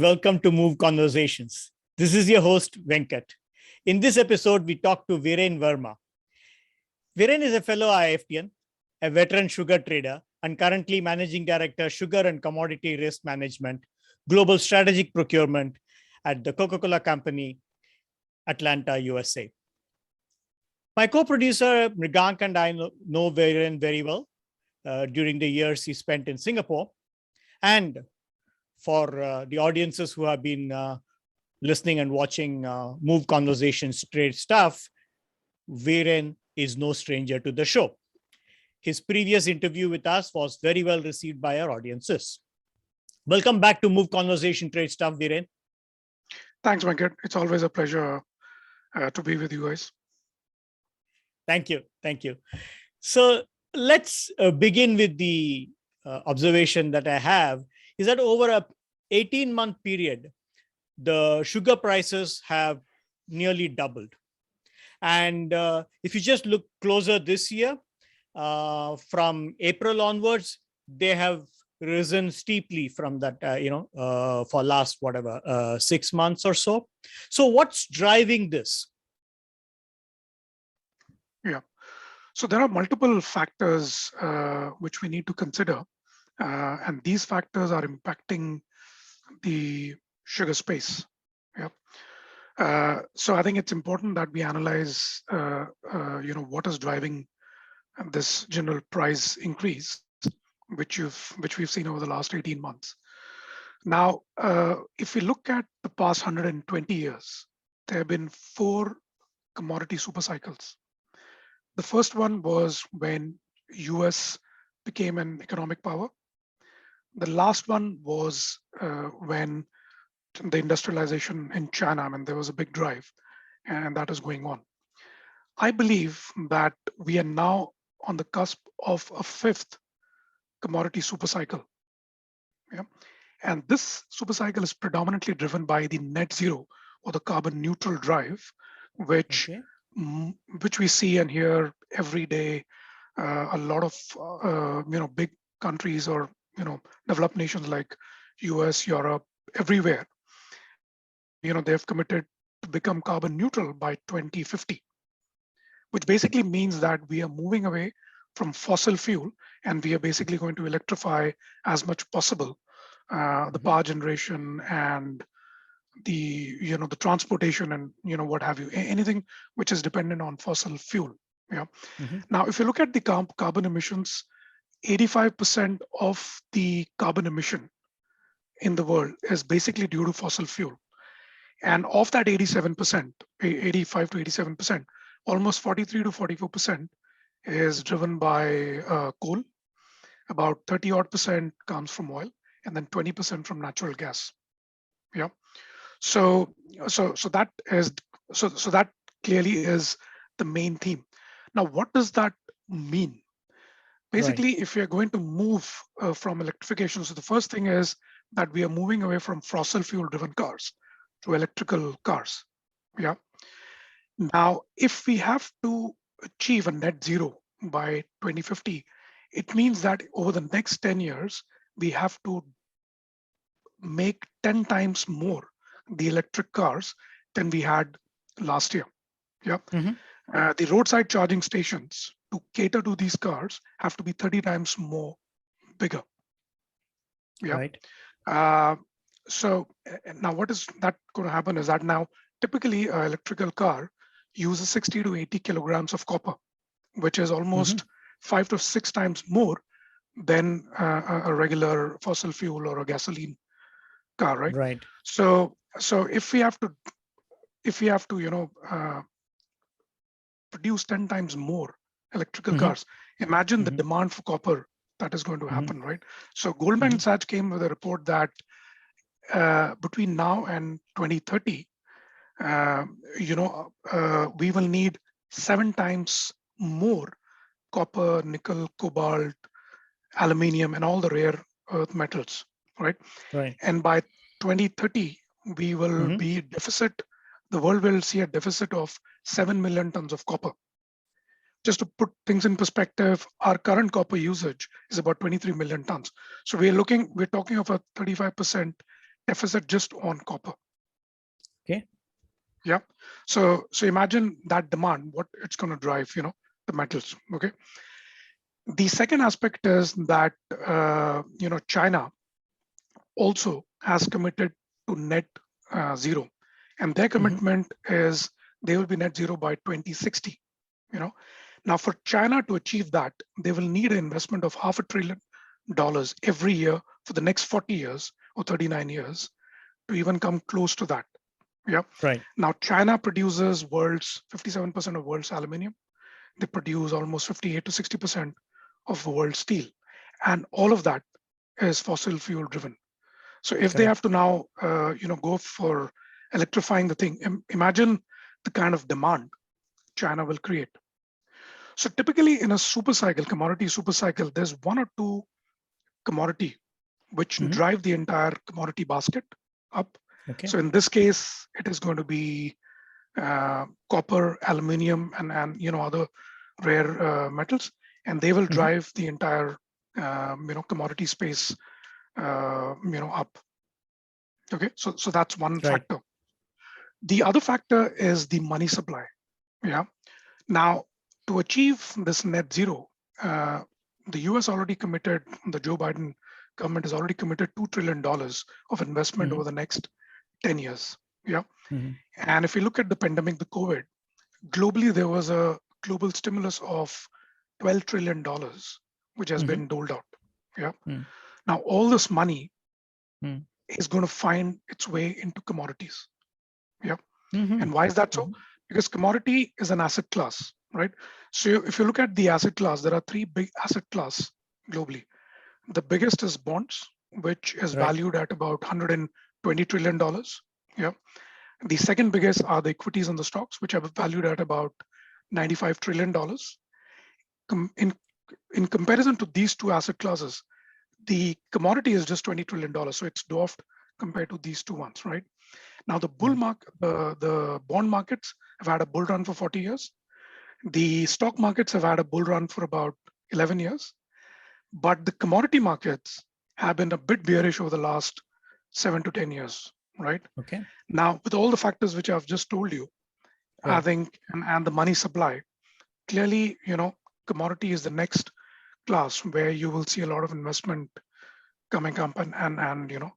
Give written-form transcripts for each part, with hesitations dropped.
Welcome to Move Conversations. This is your host, Venkat. In this episode, we talk to Viren Verma. Viren is a fellow IFTN, a veteran sugar trader, and currently Managing Director, Sugar and Commodity Risk Management, Global Strategic Procurement at the Coca-Cola Company, Atlanta, USA. My co-producer, Mrigank, and I know Viren very well during the years he spent in Singapore. And for the audiences who have been listening and watching Move Conversations Trade Stuff, Viren is no stranger to the show. His previous interview with us was very well received by our audiences. Welcome back to Move Conversation Trade Stuff, Viren. Thanks, Venkat. It's always a pleasure to be with you guys. Thank you. Thank you. So let's begin with the observation that I have is that over a 18-month period, the sugar prices have nearly doubled. And if you just look closer this year, from April onwards, they have risen steeply from that, for last, 6 months or so. So what's driving this? Yeah, so there are multiple factors which we need to consider. And these factors are impacting the sugar space. Yeah. So I think it's important that we analyze, what is driving this general price increase, which we've seen over the last 18 months. Now, if we look at the past 120 years, there have been 4 commodity super cycles. The first one was when US became an economic power. The last one was when the industrialization in China, there was a big drive, and that is going on. I believe that we are now on the cusp of a 5th commodity super cycle. Yeah? And this super cycle is predominantly driven by the net zero or the carbon neutral drive, which we see and hear every day. A lot of big countries or developed nations like US, Europe, everywhere, they've committed to become carbon neutral by 2050, which basically means that we are moving away from fossil fuel and we are basically going to electrify as much possible the power generation and the the transportation and what have you, anything which is dependent on fossil fuel. Yeah. Now, if you look at the carbon emissions, 85% of the carbon emission in the world is basically due to fossil fuel. And of that 87%, 85 to 87%, almost 43 to 44% is driven by coal. About 30 odd percent comes from oil, and then 20% from natural gas. Yeah. So that clearly is the main theme. Now, what does that mean? Basically, if we are going to move from electrification, so the first thing is that we are moving away from fossil fuel driven cars to electrical cars. Yeah. Now, if we have to achieve a net zero by 2050, it means that over the next 10 years, we have to make 10 times more the electric cars than we had last year. Yeah. The roadside charging stations to cater to these cars have to be 30 times more bigger. Yeah. Right. So now what is that going to happen is that now typically an electrical car uses 60 to 80 kilograms of copper, which is almost 5 to 6 times more than a regular fossil fuel or a gasoline car, right? Right. So if we have to produce 10 times more electrical cars, imagine the demand for copper that is going to happen, right? So Goldman Sachs came with a report that between now and 2030, we will need 7 times more copper, nickel, cobalt, aluminium, and all the rare earth metals, right? Right. And by 2030, we will be deficit. The world will see a deficit of 7 million tons of copper. Just to put things in perspective, our current copper usage is about 23 million tons. So we're talking of a 35% deficit just on copper. Okay. Yeah. So imagine that demand, what it's going to drive, the metals. Okay. The second aspect is that, China also has committed to net zero, and their commitment is they will be net zero by 2060. Now for China to achieve that, they will need an investment of $500 billion every year for the next 40 years or 39 years to even come close to that. Yeah. Right. Now China produces 57% of world's aluminium. They produce almost 58 to 60% of the world's steel, and all of that is fossil fuel driven. So if they have to now, go for electrifying the thing, imagine the kind of demand China will create. So typically in a super cycle, commodity super cycle, there's one or two commodity which drive the entire commodity basket up. Okay. So in this case, it is going to be copper, aluminium, and other rare metals, and they will drive the entire commodity space up. Okay, so that's one factor. The other factor is the money supply. Yeah. Now, to achieve this net zero, the US already committed, the Joe Biden government has already committed $2 trillion of investment over the next 10 years. Yeah. And if you look at the pandemic, the COVID, globally, there was a global stimulus of $12 trillion, which has been doled out. Yeah. Now, all this money is going to find its way into commodities. Yeah. And why is that so? Because commodity is an asset class, right? So if you look at the asset class, there are three big asset class globally. The biggest is bonds, which is valued at about $120 trillion. Yeah. The second biggest are the equities and the stocks, which are valued at about $95 trillion. In comparison to these two asset classes, the commodity is just $20 trillion. So it's dwarfed compared to these two ones, right? Now the bull market, the bond markets have had a bull run for 40 years. The stock markets have had a bull run for about 11 years. But the commodity markets have been a bit bearish over the last 7 to 10 years, right? Okay. Now, with all the factors which I've just told you, I think, and the money supply, clearly, commodity is the next class where you will see a lot of investment coming up, and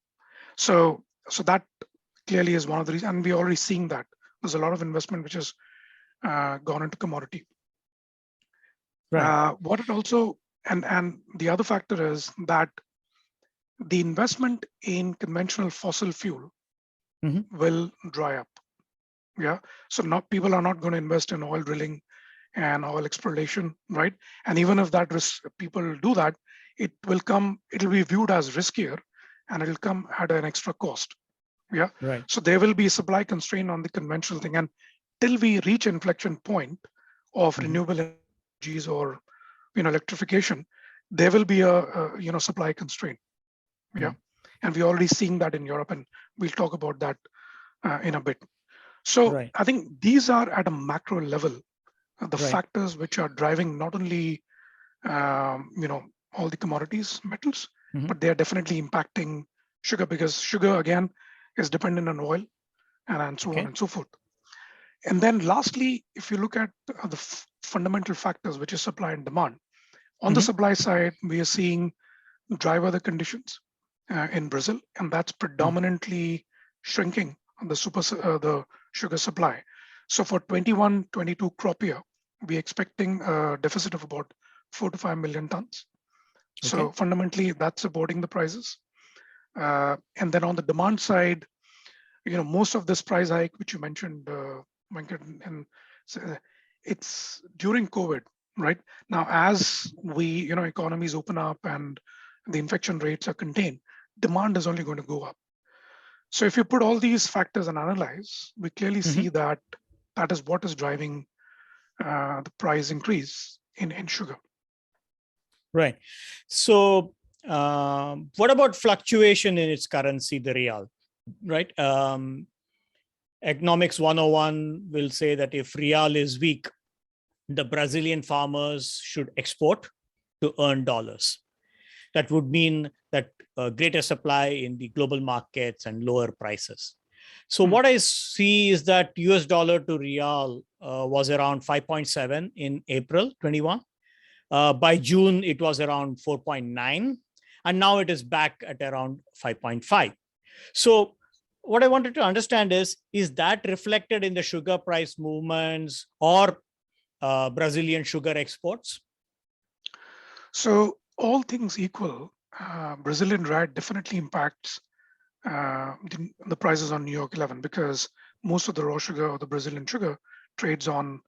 so that clearly is one of the reasons, and we're already seeing that there's a lot of investment which has gone into commodity. What it also, and the other factor is that the investment in conventional fossil fuel will dry up. Yeah. So now people are not going to invest in oil drilling and oil exploration, right? And even if that people do that, it'll be viewed as riskier, and it'll come at an extra cost. Yeah. Right. So there will be supply constraint on the conventional thing, and till we reach inflection point of renewable energies or electrification, there will be a supply constraint. Yeah. And we're already seeing that in Europe, and we'll talk about that in a bit. So I think these are at a macro level, the factors which are driving not only all the commodities, metals, but they are definitely impacting sugar, because sugar again is dependent on oil and so on and so forth. And then lastly, if you look at the fundamental factors, which is supply and demand, on the supply side, we are seeing dry weather conditions in Brazil, and that's predominantly shrinking the sugar supply. So for 21-22 crop year, we're expecting a deficit of about 4 to 5 million tons. So fundamentally, that's supporting the prices. And then on the demand side, most of this price hike, which you mentioned, Venkat, and it's during COVID, right? Now, as we, economies open up and the infection rates are contained, demand is only going to go up. So if you put all these factors and analyze, we clearly see that that is what is driving the price increase in sugar. Right. So what about fluctuation in its currency, the real, right? Economics 101 will say that if real is weak, the Brazilian farmers should export to earn dollars. that would mean that greater supply in the global markets and lower prices. So what I see is that US dollar to real was around 5.7 in April 21. By June, it was around 4.9. And now it is back at around 5.5. So what I wanted to understand is that reflected in the sugar price movements or Brazilian sugar exports? So all things equal, Brazilian rand definitely impacts the prices on New York 11 because most of the raw sugar or the Brazilian sugar trades on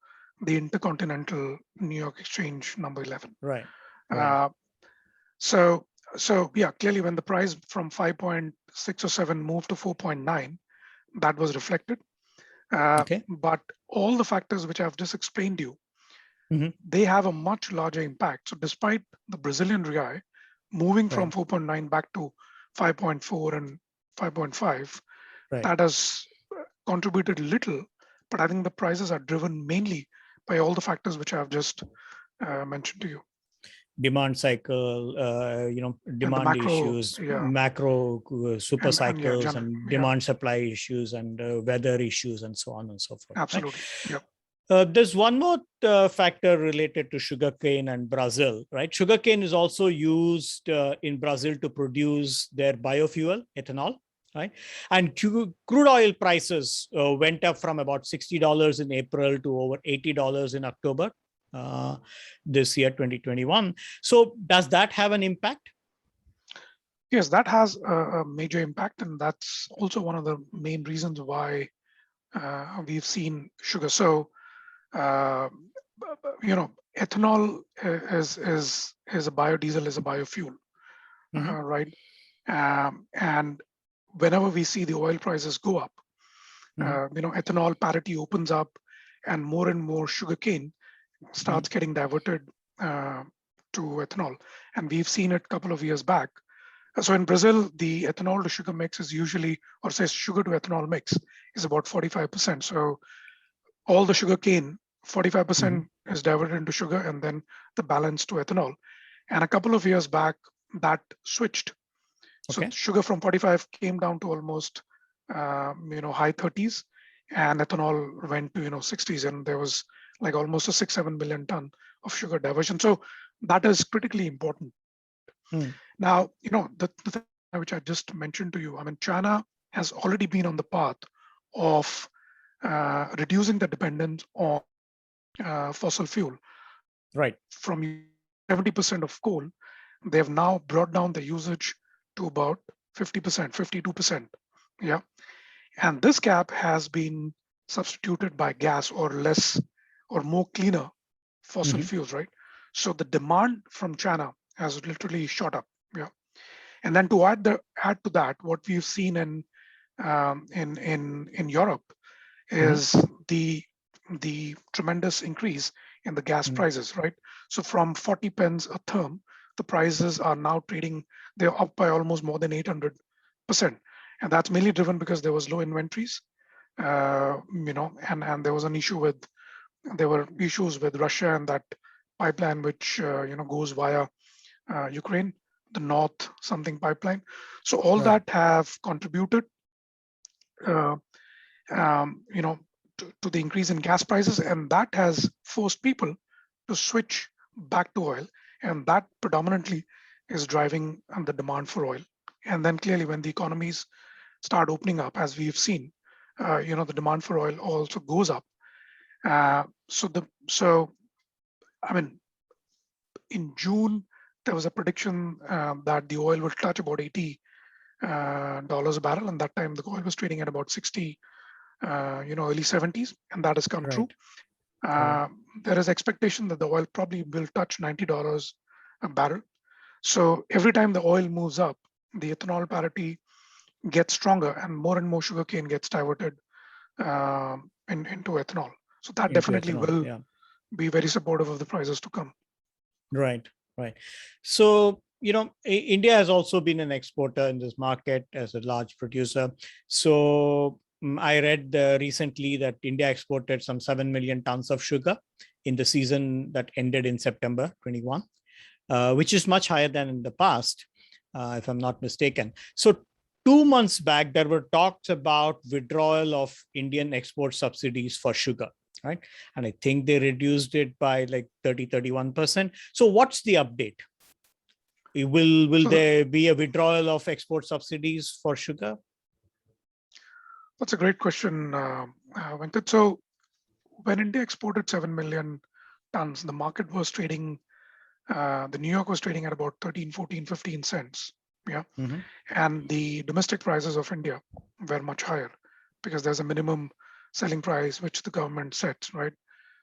the intercontinental New York Exchange number 11. Right. So yeah, clearly when the price from 5.6 or 7 moved to 4.9, that was reflected. Okay. But all the factors which I've just explained to you, they have a much larger impact. So despite the Brazilian real moving from 4.9 back to 5.4 and 5.5, that has contributed little, but I think the prices are driven mainly by all the factors which I've just mentioned to you. Demand cycle, demand macro, issues, macro super cycles, and demand supply issues, and weather issues, and so on and so forth. Absolutely. Right? Yep. There's one more factor related to sugarcane and Brazil, right? Sugarcane is also used in Brazil to produce their biofuel, ethanol, right? And crude oil prices went up from about $60 in April to over $80 in October this year, 2021. So does that have an impact? Yes, that has a major impact. And that's also one of the main reasons why we've seen sugar. So, ethanol is a biodiesel, is a biofuel, right? And whenever we see the oil prices go up, ethanol parity opens up and more sugarcane starts getting diverted to ethanol. And we've seen it a couple of years back. So in Brazil, the ethanol to sugar mix is usually, or say sugar to ethanol mix is about 45%. So all the sugar cane, 45% is diverted into sugar and then the balance to ethanol. And a couple of years back, that switched. So sugar from 45 came down to almost, high 30s, and ethanol went to, 60s, and there was like almost a 6-7 million ton of sugar diversion. So that is critically important. Now, the thing which I just mentioned to you, I mean, China has already been on the path of reducing the dependence on fossil fuel. Right. From 70% of coal, they have now brought down the usage to about 50%, 52%. Yeah. And this gap has been substituted by gas or less or more cleaner fossil fuels, right? So the demand from China has literally shot up. Yeah. And then to add to that, what we've seen in Europe is the tremendous increase in the gas prices, right? So from 40 pence a therm, the prices are now trading, they're up by almost more than 800%. And that's mainly driven because there was low inventories, and there was an issue there were issues with Russia and that pipeline which, goes via Ukraine, the North something pipeline. So all that have contributed, to the increase in gas prices, and that has forced people to switch back to oil, and that predominantly is driving the demand for oil. And then clearly when the economies start opening up, as we've seen, the demand for oil also goes up. So I mean, in June, there was a prediction that the oil would touch about $80 a barrel, and that time the oil was trading at about 60, early 70s, and that has come true. There is expectation that the oil probably will touch $90 a barrel. So every time the oil moves up, the ethanol parity gets stronger and more sugarcane gets diverted into ethanol. So that definitely will be very supportive of the prices to come. Right. So, India has also been an exporter in this market as a large producer. So I read recently that India exported some 7 million tons of sugar in the season that ended in September 21. which is much higher than in the past, if I'm not mistaken. So 2 months back, there were talks about withdrawal of Indian export subsidies for sugar, right? And I think they reduced it by like 31%. So what's the update? Will there be a withdrawal of export subsidies for sugar? That's a great question, Venkat. So when India exported 7 million tons, the market was trading, the New York was trading at about 13, 14, 15 cents. Yeah. Mm-hmm. And the domestic prices of India were much higher because there's a minimum selling price which the government sets, right?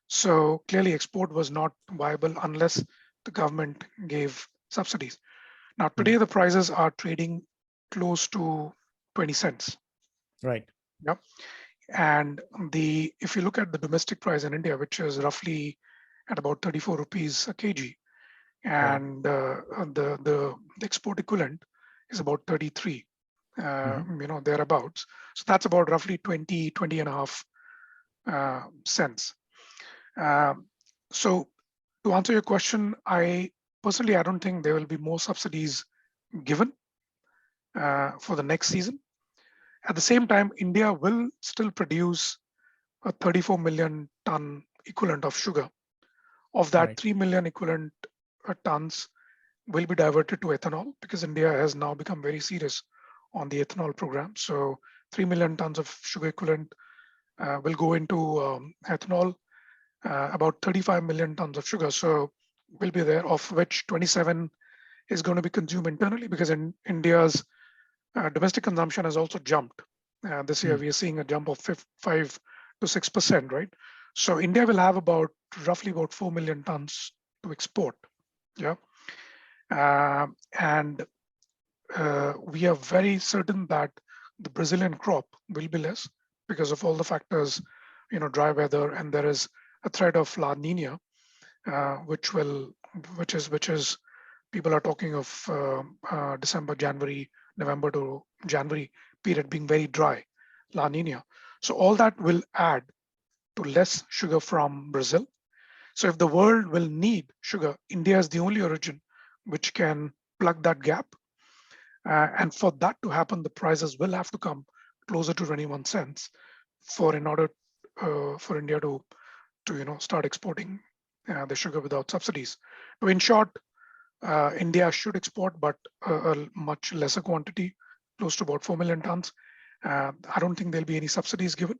So clearly export was not viable unless the government gave subsidies. Now today the prices are trading close to 20 cents. Right. Yep. And if you look at the domestic price in India, which is roughly at about 34 rupees a kg, and the export equivalent is about 33, thereabouts. So that's about roughly 20 and a half cents. So to answer your question, I don't think there will be more subsidies given for the next season. At the same time, India will still produce a 34 million ton equivalent of sugar. Of that, Right. 3 million equivalent tons will be diverted to ethanol because India has now become very serious on the ethanol program. So 3 million tons of sugar equivalent will go into ethanol, about 35 million tons of sugar. So will be there, of which 27 is going to be consumed internally because in India's domestic consumption has also jumped. This year, we are seeing a jump of 5 to 6%, right? So India will have roughly about 4 million tons to export. Yeah. And we are very certain that the Brazilian crop will be less because of all the factors, dry weather, and there is a threat of La Nina, which is people are talking of December, January, November to January period being very dry, La Nina. So all that will add to less sugar from Brazil. So if the world will need sugar, India is the only origin which can plug that gap. And for that to happen, the prices will have to come closer to 21 cents in order for India to start exporting the sugar without subsidies. So in short, India should export, but a much lesser quantity, close to about 4 million tons. I don't think there'll be any subsidies given,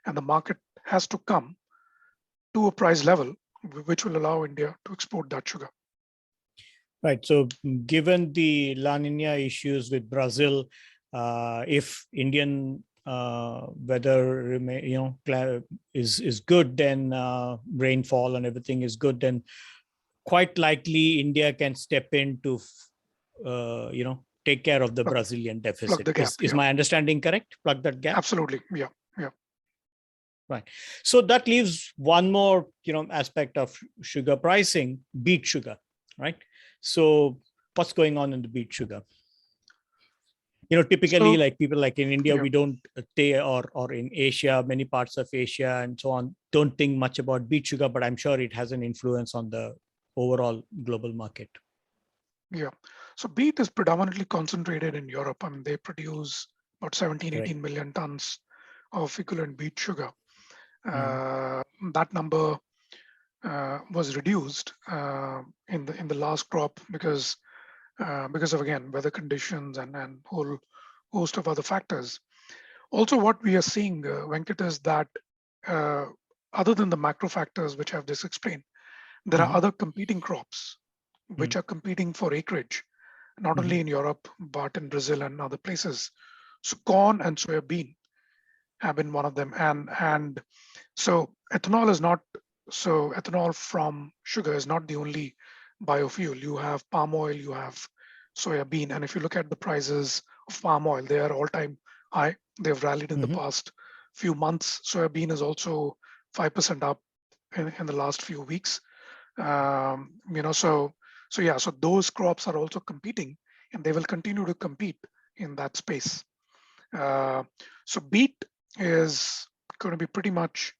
and the market has to come to a price level which will allow India to export that sugar. Right. So given the La Nina issues with Brazil, if Indian weather is good, then rainfall and everything is good, then quite likely India can step in to take care of the Brazilian deficit. Plug the gap, is my understanding correct? Plug that gap? Absolutely. Yeah. Right. So that leaves one more aspect of sugar pricing, beet sugar, right? So what's going on in the beet sugar? Typically, like people like in India, we don't or in Asia, many parts of Asia and so on, don't think much about beet sugar, but I'm sure it has an influence on the overall global market. Yeah. So beet is predominantly concentrated in Europe. I mean, they produce about 17, 18 million tons of equivalent beet sugar. That number was reduced in the last crop because of, again, weather conditions and whole host of other factors. Also, what we are seeing, Venkat, is that other than the macro factors which I've just explained, there are other competing crops which are competing for acreage, not only in Europe, but in Brazil and other places. So corn and soybean have been one of them. And so ethanol from sugar is not the only biofuel. You have palm oil, you have soybean. And if you look at the prices of palm oil, they are all-time high. They've rallied in the past few months. Soybean is also 5% up in the last few weeks. So those crops are also competing, and they will continue to compete in that space. So beet is going to be pretty much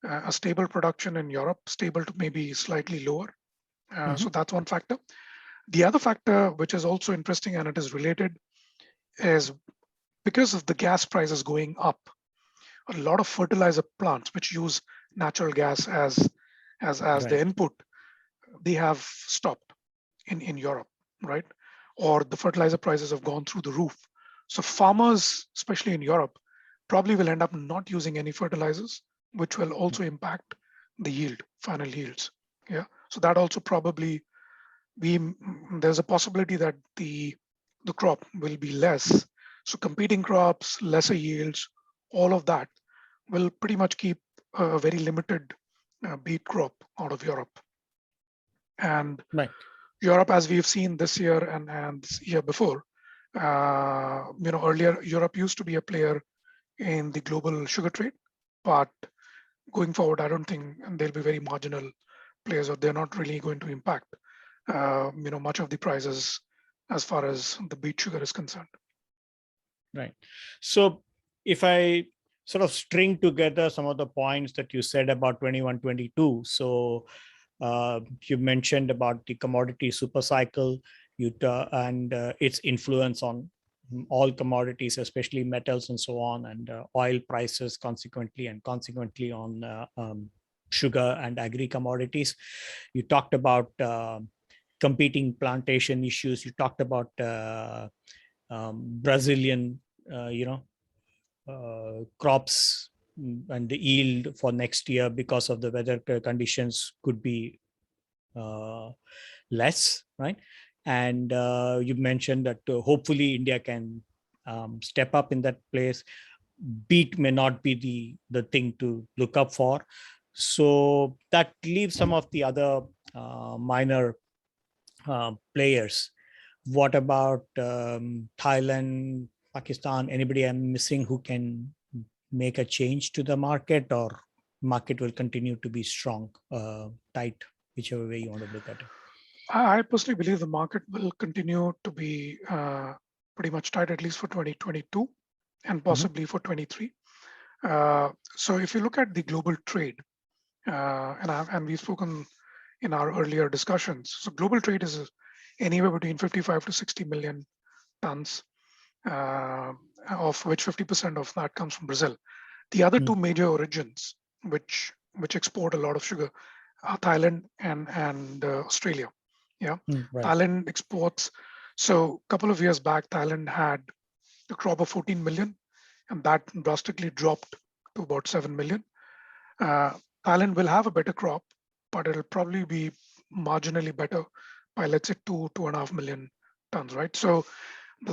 a stable production in Europe, stable to maybe slightly lower. So that's one factor. The other factor, which is also interesting and it is related, is because of the gas prices going up, a lot of fertilizer plants which use natural gas as the Right. input, they have stopped in Europe, right? Or the fertilizer prices have gone through the roof. So farmers, especially in Europe, probably will end up not using any fertilizers, which will also impact the yield, final yields. Yeah. So that also probably there's a possibility that the crop will be less. So competing crops, lesser yields, all of that will pretty much keep a very limited beet crop out of Europe. And Right. Europe, as we've seen this year and this year before, earlier Europe used to be a player in the global sugar trade, but going forward, I don't think they'll be very marginal players, or they're not really going to impact, much of the prices as far as the beet sugar is concerned. Right. So if I sort of string together some of the points that you said about 21-22, so you mentioned about the commodity super cycle, and its influence on all commodities, especially metals and so on, and oil prices consequently, and consequently on sugar and agri commodities. You talked about competing plantation issues. You talked about Brazilian, crops and the yield for next year because of the weather conditions could be less, right? And you mentioned that hopefully India can step up in that place. Beat may not be the thing to look up for. So that leaves some of the other minor players. What about Thailand, Pakistan? Anybody I'm missing who can make a change to the market, or market will continue to be strong, tight, whichever way you want to look at it? I personally believe the market will continue to be pretty much tight, at least for 2022 and possibly for 23. So if you look at the global trade, and we've spoken in our earlier discussions, so global trade is anywhere between 55 to 60 million tons, of which 50% of that comes from Brazil. The other two major origins which export a lot of sugar are Thailand and Australia. Yeah, Right. Thailand exports. So a couple of years back, Thailand had a crop of 14 million, and that drastically dropped to about 7 million. Thailand will have a better crop, but it'll probably be marginally better by, let's say, 2.5 million tons, right? So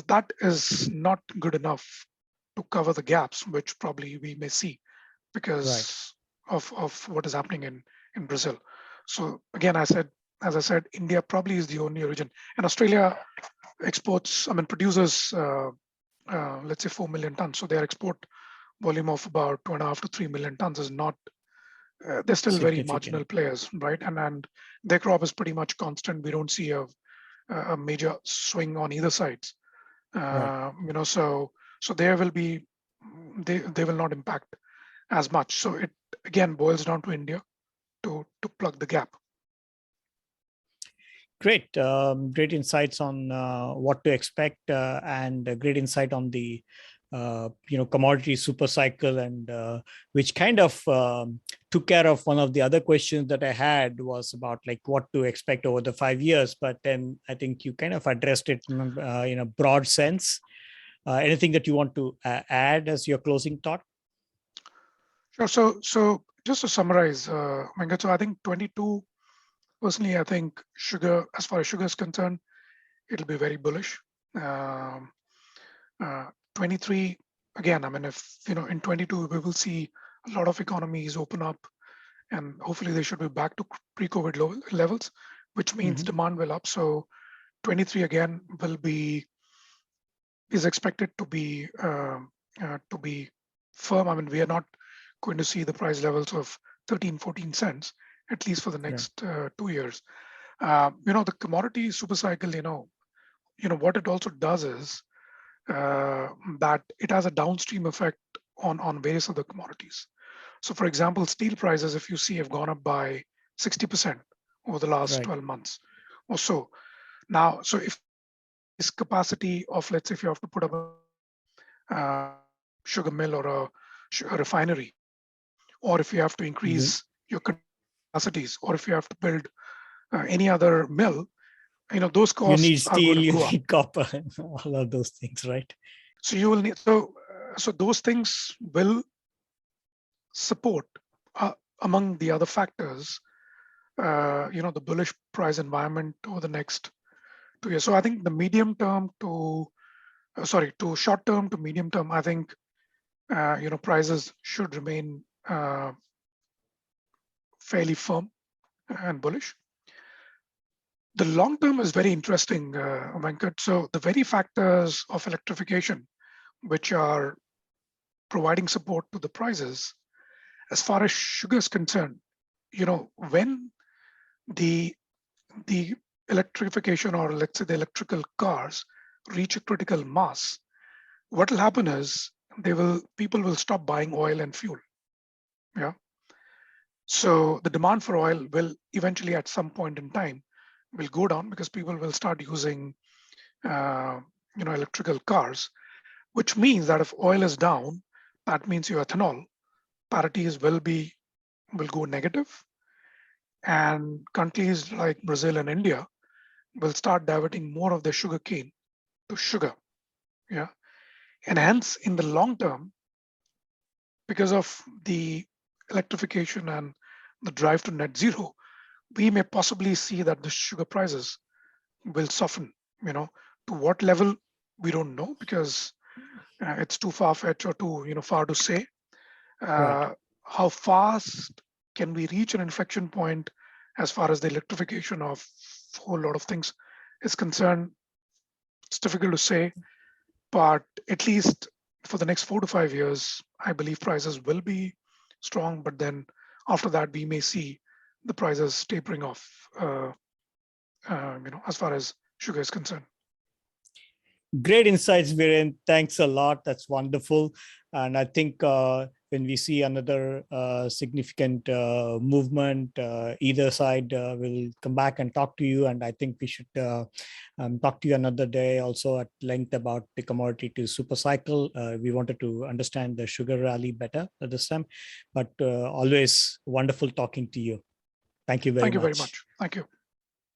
that is not good enough to cover the gaps, which probably we may see because of what is happening in Brazil. So again, as I said, India probably is the only origin, and Australia produces, let's say 4 million tons. So their export volume of about 2.5 to 3 million tons is not, they're still very marginal players, right? And their crop is pretty much constant. We don't see a major swing on either sides. So there will be, they will not impact as much. So it again boils down to India to plug the gap. Great, great insights on what to expect, and great insight on the commodity super cycle, and which kind of took care of one of the other questions that I had, was about like what to expect over the 5 years. But then I think you kind of addressed it in a broad sense. Anything that you want to add as your closing thought? Sure. So just to summarize, Venkat, so I think 22, personally, I think sugar, as far as sugar is concerned, it'll be very bullish. 23, again, if in 22 we will see a lot of economies open up, and hopefully they should be back to pre-COVID levels, which means demand will up. So 23 again is expected to be firm. We are not going to see the price levels of 13, 14 cents, at least for the next 2 years. The commodity super cycle, what it also does is that it has a downstream effect on various other commodities. So for example, steel prices, if you see, have gone up by 60% over the last 12 months or so. Now, so if this capacity of, let's say, if you have to put up a sugar mill or a refinery, or if you have to increase your capacities, or if you have to build any other mill, those You need costs are steel, going to you go up. need copper, and all of those things, right? So you will need, so those things will support, among the other factors, the bullish price environment over the next 2 years. So I think the medium term to short term to medium term, I think prices should remain fairly firm and bullish. The long term is very interesting, Venkat. So the very factors of electrification, which are providing support to the prices, as far as sugar is concerned, when the electrification, or let's say the electrical cars, reach a critical mass, what will happen is people will stop buying oil and fuel. Yeah. So the demand for oil will eventually, at some point in time, will go down because people will start using electrical cars, which means that if oil is down, that means your ethanol parities will go negative, and countries like Brazil and India will start diverting more of their sugar cane to sugar. Yeah. And hence, in the long term, because of the electrification and the drive to net zero, we may possibly see that the sugar prices will soften. To what level, we don't know, because it's too far-fetched or too far to say. Right. How fast can we reach an inflection point as far as the electrification of a whole lot of things is concerned? It's difficult to say, but at least for the next 4 to 5 years, I believe prices will be strong. But then after that, we may see the prices tapering off, as far as sugar is concerned. Great insights, Viren. Thanks a lot. That's wonderful. And I think when we see another significant movement, either side will come back and talk to you. And I think we should talk to you another day also at length about the commodity to super cycle. We wanted to understand the sugar rally better at this time, but always wonderful talking to you. Thank you very Thank you much. very much. Thank you.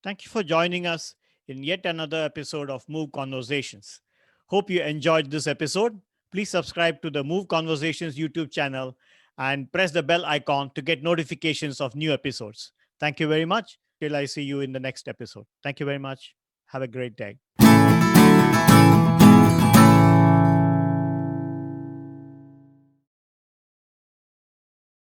Thank you for joining us in yet another episode of Move Conversations. Hope you enjoyed this episode. Please subscribe to the Move Conversations YouTube channel and press the bell icon to get notifications of new episodes. Thank you very much. Till I see you in the next episode. Thank you very much. Have a great day.